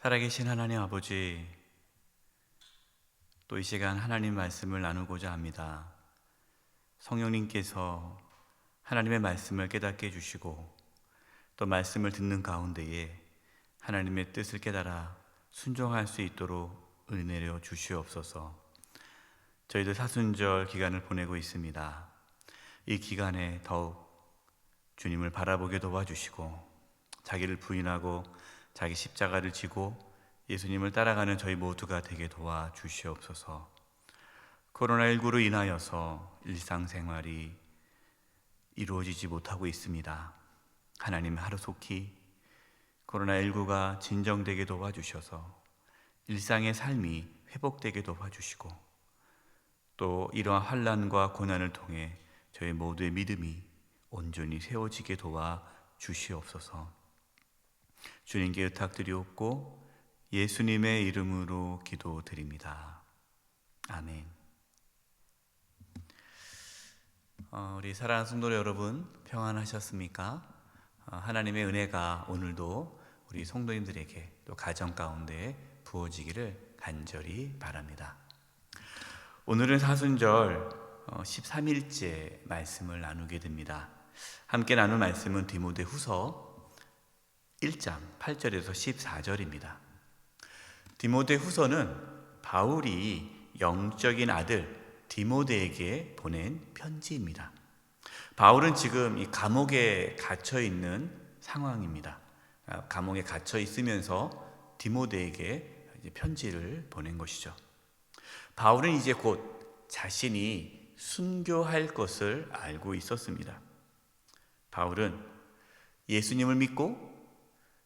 살아계신 하나님 아버지, 또 이 시간 하나님 말씀을 나누고자 합니다. 성령님께서 하나님의 말씀을 깨닫게 해주시고 또 말씀을 듣는 가운데에 하나님의 뜻을 깨달아 순종할 수 있도록 은혜려 주시옵소서. 저희들 사순절 기간을 보내고 있습니다. 이 기간에 더욱 주님을 바라보게 도와주시고 자기를 부인하고 자기 십자가를 지고 예수님을 따라가는 저희 모두가 되게 도와주시옵소서. 코로나19로 인하여서 일상생활이 이루어지지 못하고 있습니다. 하나님 하루속히 코로나19가 진정되게 도와주셔서 일상의 삶이 회복되게 도와주시고 또 이러한 환난과 고난을 통해 저희 모두의 믿음이 온전히 세워지게 도와주시옵소서. 주님께 의탁드리옵고 예수님의 이름으로 기도드립니다. 아멘. 우리 사랑하는 성도 여러분, 평안하셨습니까? 하나님의 은혜가 오늘도 우리 성도님들에게 또 가정 가운데 부어지기를 간절히 바랍니다. 오늘은 사순절 13일째 말씀을 나누게 됩니다. 함께 나눌 말씀은 디모데후서 1장 8절에서 14절입니다. 디모데후서는 바울이 영적인 아들 디모데에게 보낸 편지입니다. 바울은 지금 이 감옥에 갇혀 있는 상황입니다. 감옥에 갇혀 있으면서 디모데에게 편지를 보낸 것이죠. 바울은 이제 곧 자신이 순교할 것을 알고 있었습니다. 바울은 예수님을 믿고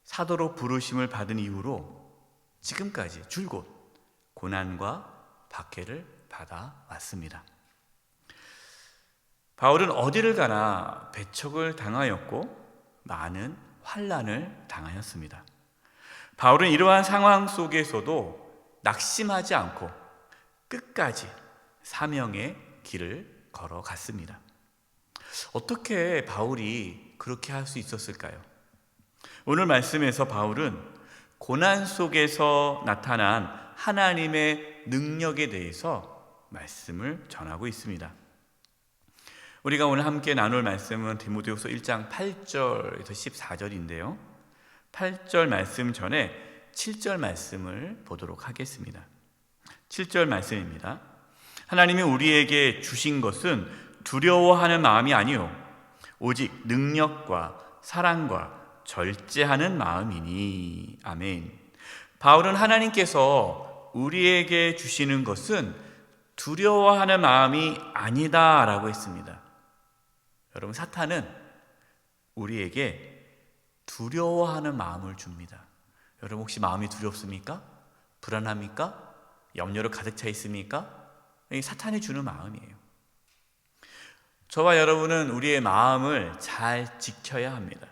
사도로 부르심을 받은 이후로 지금까지 줄곧 고난과 박해를 받아왔습니다. 바울은 어디를 가나 배척을 당하였고 많은 환난을 당하였습니다. 바울은 이러한 상황 속에서도 낙심하지 않고 끝까지 사명의 길을 걸어갔습니다. 어떻게 바울이 그렇게 할 수 있었을까요? 오늘 말씀에서 바울은 고난 속에서 나타난 하나님의 능력에 대해서 말씀을 전하고 있습니다. 우리가 오늘 함께 나눌 말씀은 디모데후서 1장 8절에서 14절인데요. 8절 말씀 전에 7절 말씀을 보도록 하겠습니다. 7절 말씀입니다. 하나님이 우리에게 주신 것은 두려워하는 마음이 아니요 오직 능력과 사랑과 절제하는 마음이니. 아멘. 바울은 하나님께서 우리에게 주시는 것은 두려워하는 마음이 아니다라고 했습니다. 여러분, 사탄은 우리에게 두려워하는 마음을 줍니다. 여러분, 혹시 마음이 두렵습니까? 불안합니까? 염려로 가득 차 있습니까? 이게 사탄이 주는 마음이에요. 저와 여러분은 우리의 마음을 잘 지켜야 합니다.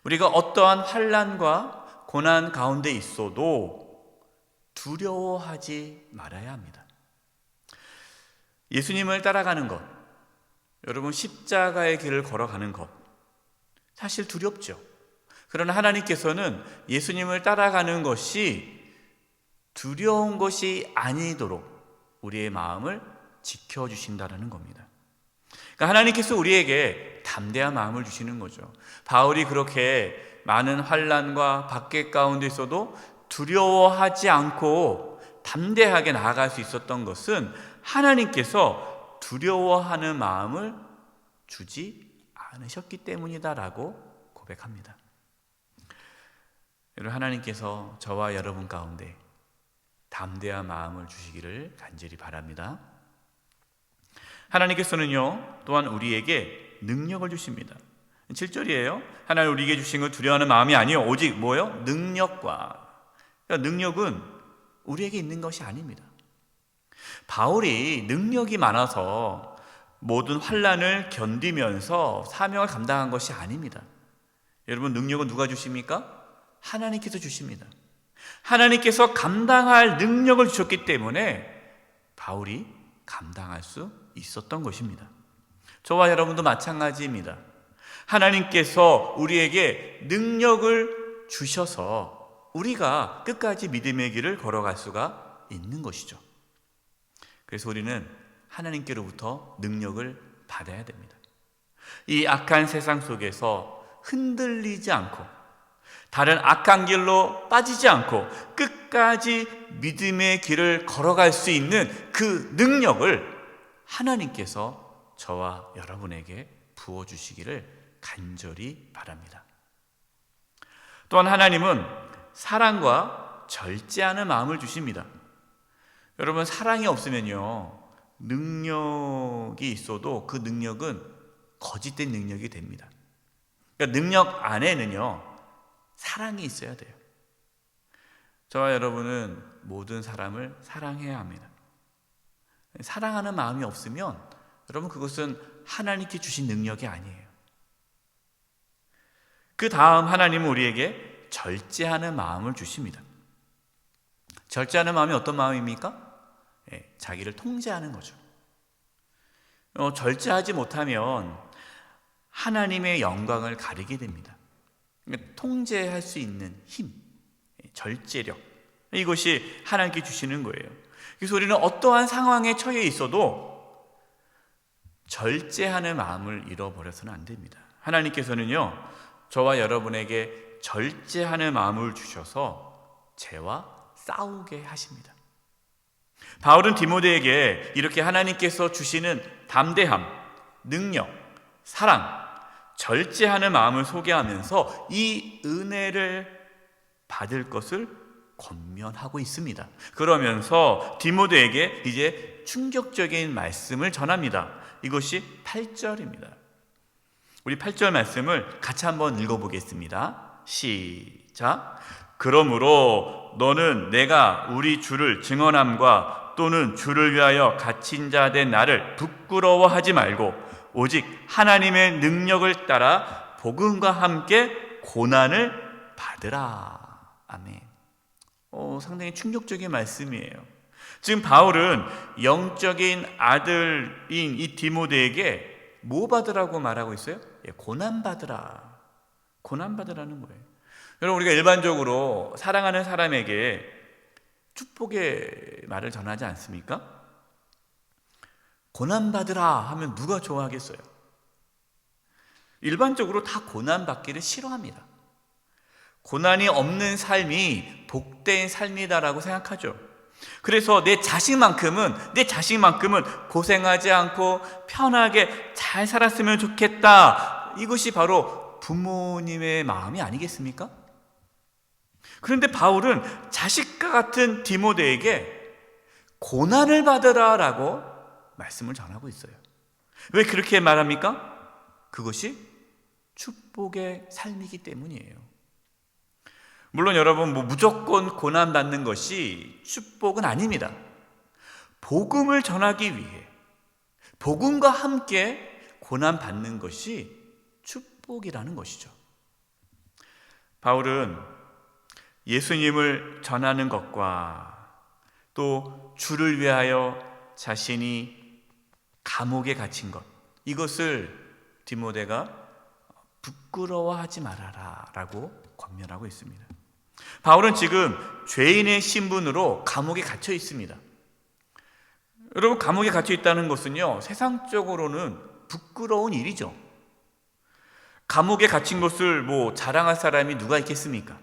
우리가 어떠한 환난과 고난 가운데 있어도 두려워하지 말아야 합니다. 예수님을 따라가는 것, 여러분 십자가의 길을 걸어가는 것, 사실 두렵죠. 그러나 하나님께서는 예수님을 따라가는 것이 두려운 것이 아니도록 우리의 마음을 지켜주신다는 겁니다. 그러니까 하나님께서 우리에게 담대한 마음을 주시는 거죠. 바울이 그렇게 많은 환난과 박해 가운데 있어도 두려워하지 않고 담대하게 나아갈 수 있었던 것은 하나님께서 두려워하는 마음을 주지 않으셨기 때문이다라고 고백합니다. 여러분, 하나님께서 저와 여러분 가운데 담대한 마음을 주시기를 간절히 바랍니다. 하나님께서는요 또한 우리에게 능력을 주십니다. 7절이에요. 하나님 우리에게 주신 건 두려워하는 마음이 아니요 오직 뭐요? 능력과. 그러니까 능력은 우리에게 있는 것이 아닙니다. 바울이 능력이 많아서 모든 환난을 견디면서 사명을 감당한 것이 아닙니다. 여러분, 능력은 누가 주십니까? 하나님께서 주십니다. 하나님께서 감당할 능력을 주셨기 때문에 바울이 감당할 수 있었던 것입니다. 저와 여러분도 마찬가지입니다. 하나님께서 우리에게 능력을 주셔서 우리가 끝까지 믿음의 길을 걸어갈 수가 있는 것이죠. 그래서 우리는 하나님께로부터 능력을 받아야 됩니다. 이 악한 세상 속에서 흔들리지 않고 다른 악한 길로 빠지지 않고 끝까지 믿음의 길을 걸어갈 수 있는 그 능력을 하나님께서 저와 여러분에게 부어주시기를 간절히 바랍니다. 또한 하나님은 사랑과 절제하는 마음을 주십니다. 여러분, 사랑이 없으면요, 능력이 있어도 그 능력은 거짓된 능력이 됩니다. 그러니까 능력 안에는요, 사랑이 있어야 돼요. 저와 여러분은 모든 사람을 사랑해야 합니다. 사랑하는 마음이 없으면 여러분, 그것은 하나님께 주신 능력이 아니에요. 그 다음 하나님은 우리에게 절제하는 마음을 주십니다. 절제하는 마음이 어떤 마음입니까? 자기를 통제하는 거죠. 절제하지 못하면 하나님의 영광을 가리게 됩니다. 그러니까 통제할 수 있는 힘, 절제력, 이것이 하나님께 주시는 거예요. 그래서 우리는 어떠한 상황에 처해 있어도 절제하는 마음을 잃어버려서는 안 됩니다. 하나님께서는요, 저와 여러분에게 절제하는 마음을 주셔서 죄와 싸우게 하십니다. 바울은 디모데에게 이렇게 하나님께서 주시는 담대함, 능력, 사랑, 절제하는 마음을 소개하면서 이 은혜를 받을 것을 권면하고 있습니다. 그러면서 디모데에게 이제 충격적인 말씀을 전합니다. 이것이 8절입니다. 우리 8절 말씀을 같이 한번 읽어보겠습니다. 시작. 그러므로 너는 내가 우리 주를 증언함과 또는 주를 위하여 갇힌 자 된 나를 부끄러워하지 말고 오직 하나님의 능력을 따라 복음과 함께 고난을 받으라. 아멘. 상당히 충격적인 말씀이에요. 지금 바울은 영적인 아들인 이 디모데에게 뭐 받으라고 말하고 있어요? 고난 받으라. 고난 받으라는 거예요. 여러분, 우리가 일반적으로 사랑하는 사람에게 축복의 말을 전하지 않습니까? 고난 받으라 하면 누가 좋아하겠어요? 일반적으로 다 고난 받기를 싫어합니다. 고난이 없는 삶이 복된 삶이다라고 생각하죠. 그래서 내 자식만큼은 고생하지 않고 편하게 잘 살았으면 좋겠다. 이것이 바로 부모님의 마음이 아니겠습니까? 그런데 바울은 자식과 같은 디모데에게 고난을 받으라라고 말씀을 전하고 있어요. 왜 그렇게 말합니까? 그것이 축복의 삶이기 때문이에요. 물론 여러분, 무조건 고난받는 것이 축복은 아닙니다. 복음을 전하기 위해 복음과 함께 고난받는 것이 축복이라는 것이죠. 바울은 예수님을 전하는 것과 또 주를 위하여 자신이 감옥에 갇힌 것, 이것을 디모데가 부끄러워하지 말아라 라고 권면하고 있습니다. 바울은 지금 죄인의 신분으로 감옥에 갇혀 있습니다. 여러분, 감옥에 갇혀 있다는 것은요, 세상적으로는 부끄러운 일이죠. 감옥에 갇힌 것을 자랑할 사람이 누가 있겠습니까?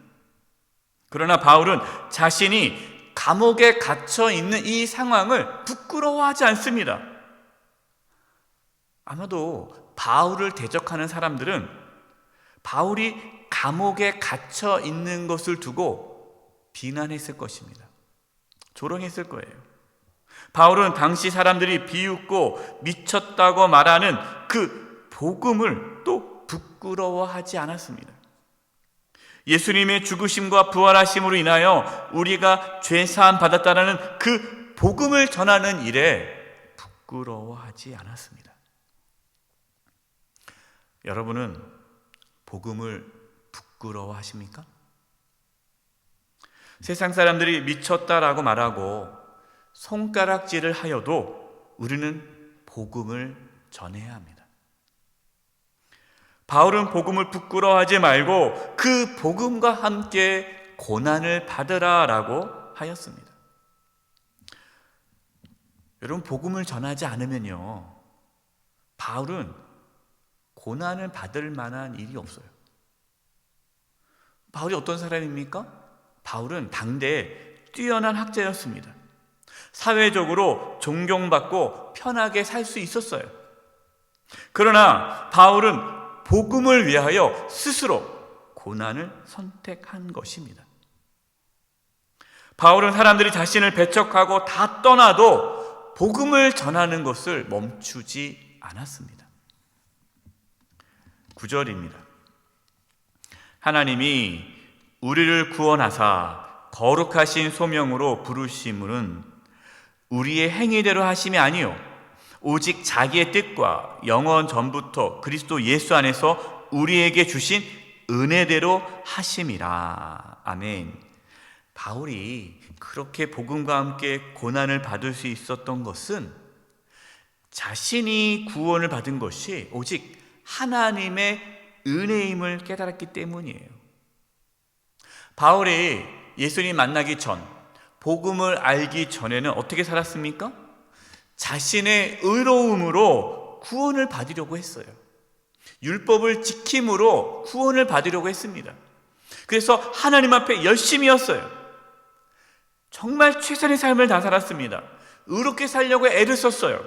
그러나 바울은 자신이 감옥에 갇혀 있는 이 상황을 부끄러워하지 않습니다. 아마도 바울을 대적하는 사람들은 바울이 감옥에 갇혀 있는 것을 두고 비난했을 것입니다. 조롱했을 거예요. 바울은 당시 사람들이 비웃고 미쳤다고 말하는 그 복음을 또 부끄러워하지 않았습니다. 예수님의 죽으심과 부활하심으로 인하여 우리가 죄사함 받았다라는 그 복음을 전하는 일에 부끄러워하지 않았습니다. 여러분은 복음을 부끄러워하십니까? 세상 사람들이 미쳤다라고 말하고 손가락질을 하여도 우리는 복음을 전해야 합니다. 바울은 복음을 부끄러워하지 말고 그 복음과 함께 고난을 받으라라고 하였습니다. 여러분, 복음을 전하지 않으면요, 바울은 고난을 받을 만한 일이 없어요. 바울이 어떤 사람입니까? 바울은 당대에 뛰어난 학자였습니다. 사회적으로 존경받고 편하게 살 수 있었어요. 그러나 바울은 복음을 위하여 스스로 고난을 선택한 것입니다. 바울은 사람들이 자신을 배척하고 다 떠나도 복음을 전하는 것을 멈추지 않았습니다. 9절입니다. 하나님이 우리를 구원하사 거룩하신 소명으로 부르심은 우리의 행위대로 하심이 아니요 오직 자기의 뜻과 영원 전부터 그리스도 예수 안에서 우리에게 주신 은혜대로 하심이라. 아멘. 바울이 그렇게 복음과 함께 고난을 받을 수 있었던 것은 자신이 구원을 받은 것이 오직 하나님의 은혜임을 깨달았기 때문이에요. 바울이 예수님 만나기 전, 복음을 알기 전에는 어떻게 살았습니까? 자신의 의로움으로 구원을 받으려고 했어요. 율법을 지킴으로 구원을 받으려고 했습니다. 그래서 하나님 앞에 열심이었어요. 정말 최선의 삶을 다 살았습니다. 의롭게 살려고 애를 썼어요.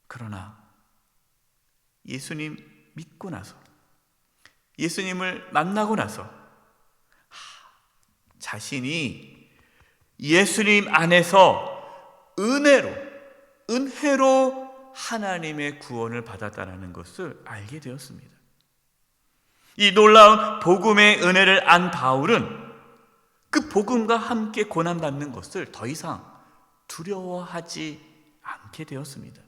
그러나 예수님 믿고 나서, 예수님을 만나고 나서 자신이 예수님 안에서 은혜로 하나님의 구원을 받았다는 것을 알게 되었습니다. 이 놀라운 복음의 은혜를 안 바울은 그 복음과 함께 고난받는 것을 더 이상 두려워하지 않게 되었습니다.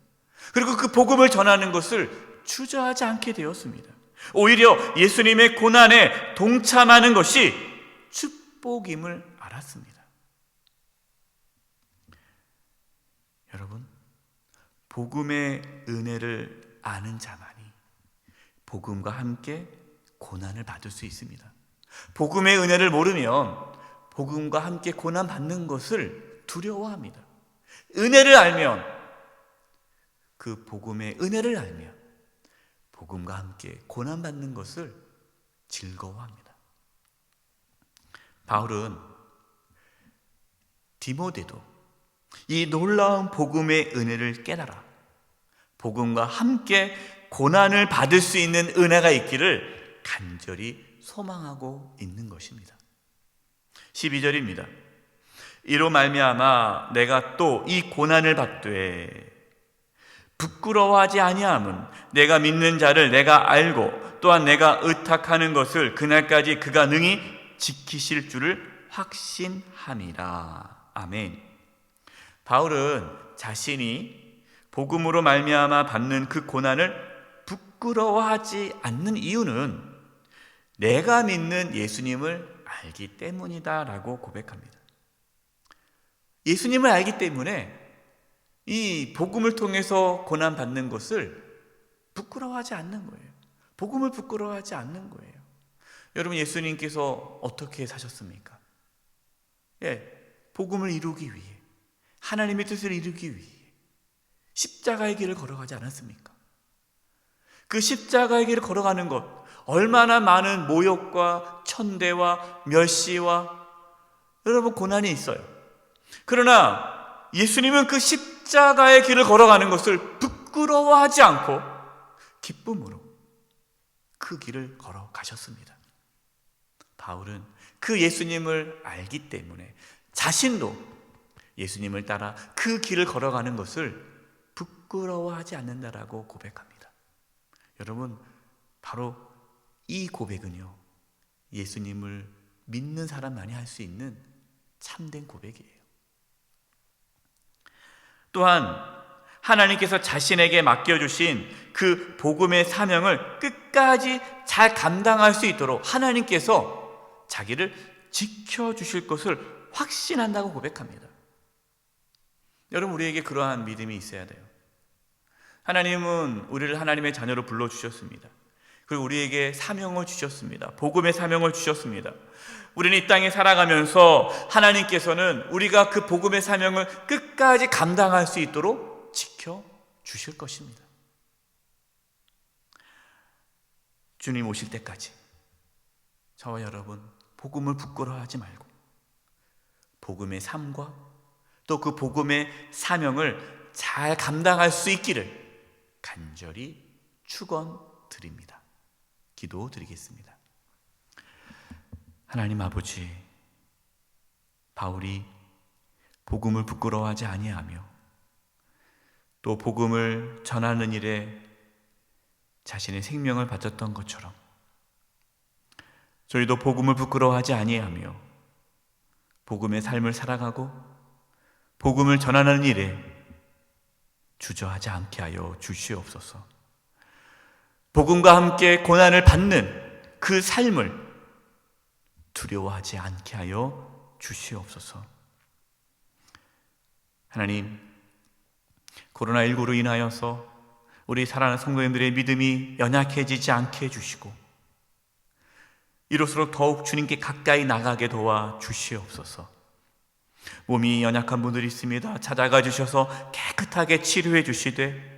그리고 그 복음을 전하는 것을 주저하지 않게 되었습니다. 오히려 예수님의 고난에 동참하는 것이 축복임을 알았습니다. 여러분, 복음의 은혜를 아는 자만이 복음과 함께 고난을 받을 수 있습니다. 복음의 은혜를 모르면 복음과 함께 고난 받는 것을 두려워합니다. 은혜를 알면, 그 복음의 은혜를 알면 복음과 함께 고난 받는 것을 즐거워합니다. 바울은 디모데도 이 놀라운 복음의 은혜를 깨달아 복음과 함께 고난을 받을 수 있는 은혜가 있기를 간절히 소망하고 있는 것입니다. 12절입니다. 이로 말미암아 내가 또 이 고난을 받되 부끄러워하지 아니함은 내가 믿는 자를 내가 알고 또한 내가 의탁하는 것을 그날까지 그가 능히 지키실 줄을 확신함이라. 아멘. 바울은 자신이 복음으로 말미암아 받는 그 고난을 부끄러워하지 않는 이유는 내가 믿는 예수님을 알기 때문이다라고 고백합니다. 예수님을 알기 때문에 이 복음을 통해서 고난받는 것을 부끄러워하지 않는 거예요. 복음을 부끄러워하지 않는 거예요. 여러분, 예수님께서 어떻게 사셨습니까? 복음을 이루기 위해, 하나님의 뜻을 이루기 위해 십자가의 길을 걸어가지 않았습니까? 그 십자가의 길을 걸어가는 것, 얼마나 많은 모욕과 천대와 멸시와 여러분 고난이 있어요. 그러나 예수님은 그 십자가의 길을 걸어가는 것을 부끄러워하지 않고 기쁨으로 그 길을 걸어가셨습니다. 바울은 그 예수님을 알기 때문에 자신도 예수님을 따라 그 길을 걸어가는 것을 부끄러워하지 않는다라고 고백합니다. 여러분, 바로 이 고백은요, 예수님을 믿는 사람만이 할 수 있는 참된 고백이에요. 또한 하나님께서 자신에게 맡겨주신 그 복음의 사명을 끝까지 잘 감당할 수 있도록 하나님께서 자기를 지켜주실 것을 확신한다고 고백합니다. 여러분, 우리에게 그러한 믿음이 있어야 돼요. 하나님은 우리를 하나님의 자녀로 불러주셨습니다. 그리고 우리에게 사명을 주셨습니다. 복음의 사명을 주셨습니다. 우리는 이 땅에 살아가면서 하나님께서는 우리가 그 복음의 사명을 끝까지 감당할 수 있도록 지켜주실 것입니다. 주님 오실 때까지 저와 여러분 복음을 부끄러워하지 말고 복음의 삶과 또 그 복음의 사명을 잘 감당할 수 있기를 간절히 축원드립니다. 기도드리겠습니다. 하나님 아버지, 바울이 복음을 부끄러워하지 아니하며 또 복음을 전하는 일에 자신의 생명을 바쳤던 것처럼 저희도 복음을 부끄러워하지 아니하며 복음의 삶을 살아가고 복음을 전하는 일에 주저하지 않게 하여 주시옵소서. 복음과 함께 고난을 받는 그 삶을 두려워하지 않게 하여 주시옵소서. 하나님, 코로나19로 인하여서 우리 사랑하는 성도님들의 믿음이 연약해지지 않게 해주시고 이럴수록 더욱 주님께 가까이 나가게 도와 주시옵소서. 몸이 연약한 분들이 있습니다. 찾아가 주셔서 깨끗하게 치료해 주시되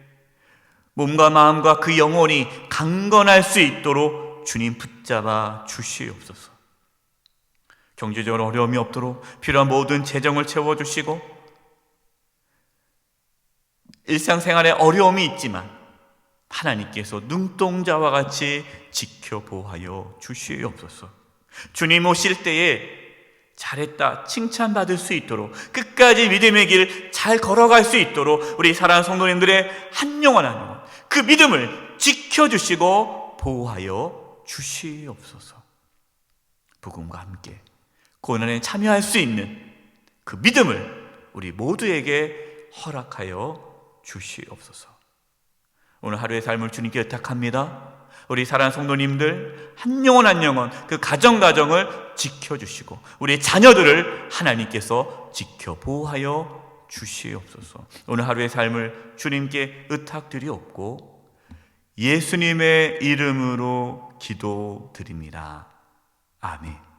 몸과 마음과 그 영혼이 강건할 수 있도록 주님 붙잡아 주시옵소서. 경제적으로 어려움이 없도록 필요한 모든 재정을 채워주시고 일상생활에 어려움이 있지만 하나님께서 눈동자와 같이 지켜보하여 주시옵소서. 주님 오실 때에 잘했다 칭찬받을 수 있도록 끝까지 믿음의 길 잘 걸어갈 수 있도록 우리 사랑하는 성도님들의 한 영혼 한 영혼 그 믿음을 지켜주시고 보호하여 주시옵소서. 복음과 함께 고난에 참여할 수 있는 그 믿음을 우리 모두에게 허락하여 주시옵소서. 오늘 하루의 삶을 주님께 의탁합니다. 우리 사랑하는 성도님들 한 영혼 한 영혼 그 가정을 지켜주시고 우리 자녀들을 하나님께서 지켜보호하여 주시옵소서. 오늘 하루의 삶을 주님께 의탁드리옵고 예수님의 이름으로 기도드립니다. 아멘.